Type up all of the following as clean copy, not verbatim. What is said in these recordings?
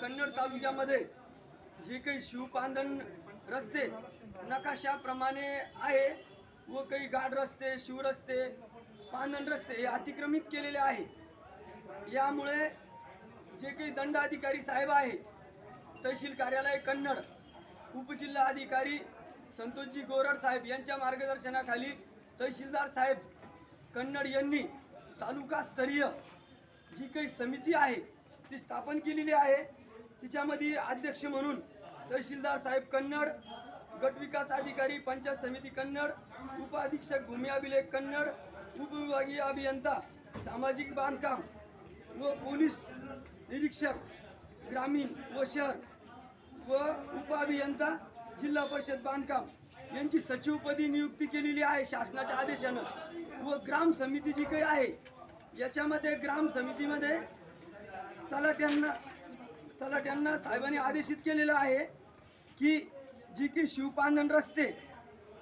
कन्नड तालुक्यामध्ये जे काही शिवपांधन रस्ते नकाशाप्रमाणे आहे व काही गाड रस्ते, शिवरस्ते, पांधन रस्ते हे अतिक्रमित केलेले आहे। यामुळे जे काही दंडाधिकारी साहेब आहे, तहसील कार्यालय कन्नड, उपजिल्हा अधिकारी संतोषजी गोरड साहेब यांच्या मार्गदर्शनाखाली तहसीलदार साहेब कन्नड यांनी तालुकास्तरीय जी काही समिती आहे ती स्थापन केलेली आहे। तिच्यामध्ये अध्यक्ष म्हणून तहसीलदार साहेब कन्नड, गट विकास अधिकारी पंचायत समिती कन्नड, उपाधीक्षक भूमी अभिलेख कन्नड, उपविभागीय अभियंता सामाजिक बांधकाम व पोलीस निरीक्षक ग्रामीण व शहर व उपअभियंता जिल्हा परिषद बांधकाम यांची सचिवपदी नियुक्ती केलेली आहे शासनाच्या आदेशानं। व ग्राम समिती जी काही आहे याच्यामध्ये ग्राम समितीमध्ये तलाट्यांना साहेबांनी आदेशित केलेलं आहे की जी काही शिवपांधन रस्ते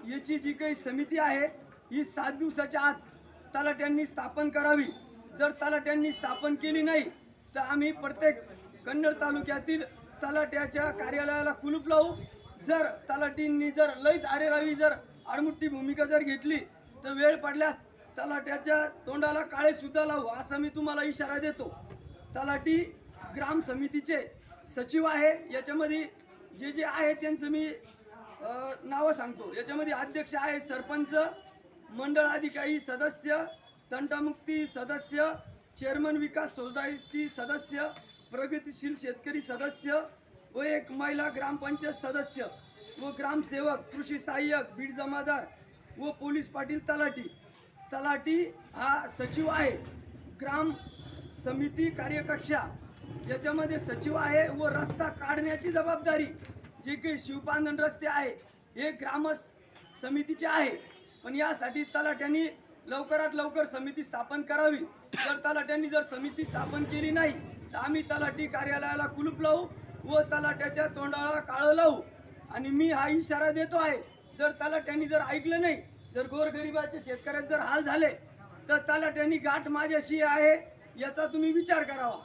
याची जी काही समिती आहे ही 7 दिवसाच्या आत तलाट्यांनी स्थापन करावी। जर तलाट्यांनी स्थापन केली नाही तर आम्ही प्रत्येक कन्नड तालुक्यातील तलाट्याच्या कार्यालयाला कुलूप लावू। जर तलाटींनी जर लईच आरेरावी जर आडमुठी भूमिका जर घेतली तर वेळ पडल्यास तलाट्याच्या तोंडाला काळे सुद्धा लावू, असा मी तुम्हाला इशारा देतो। तलाटी ग्राम समितीचे सचिव आहे, याच्यामध्ये जे जे आहे त्यांचं मी नावं सांगतो। याच्यामध्ये अध्यक्ष आहे सरपंच, मंडळ अधिकारी सदस्य, तंटामुक्ती सदस्य, चेअरमन विकास सोसायटी सदस्य, प्रगतिशील शेतकरी सदस्य व एक महिला ग्रामपंचायत सदस्य व ग्रामसेवक, कृषी सहाय्यक, बीड जमादार व पोलीस पाटील तलाटी हा सचिव आहे। ग्राम समिती कार्यकक्षा याच्यामध्ये सचिव आहे व रस्ता काढण्याची जबाबदारी जे काही शिवपांधन रस्ते आहे हे ग्राम समितीचे आहे। पण यासाठी तलाट्यांनी लवकरात लवकर समिती स्थापन करावी। जर तलाट्यांनी जर समिती स्थापन केली नाही तर आम्ही तलाठी कार्यालयाला कुलूप लावू व तलाट्याच्या तोंडाला काळं लावू। आणि मी हा इशारा देतो आहे, जर तलाट्यांनी जर ऐकलं नाही, जर गोरगरिबाच्या शेतकऱ्याचे जर हाल झाले तर तलाट्यांनी गाठ माझ्याशी आहे याचा तुम्ही विचार करावा।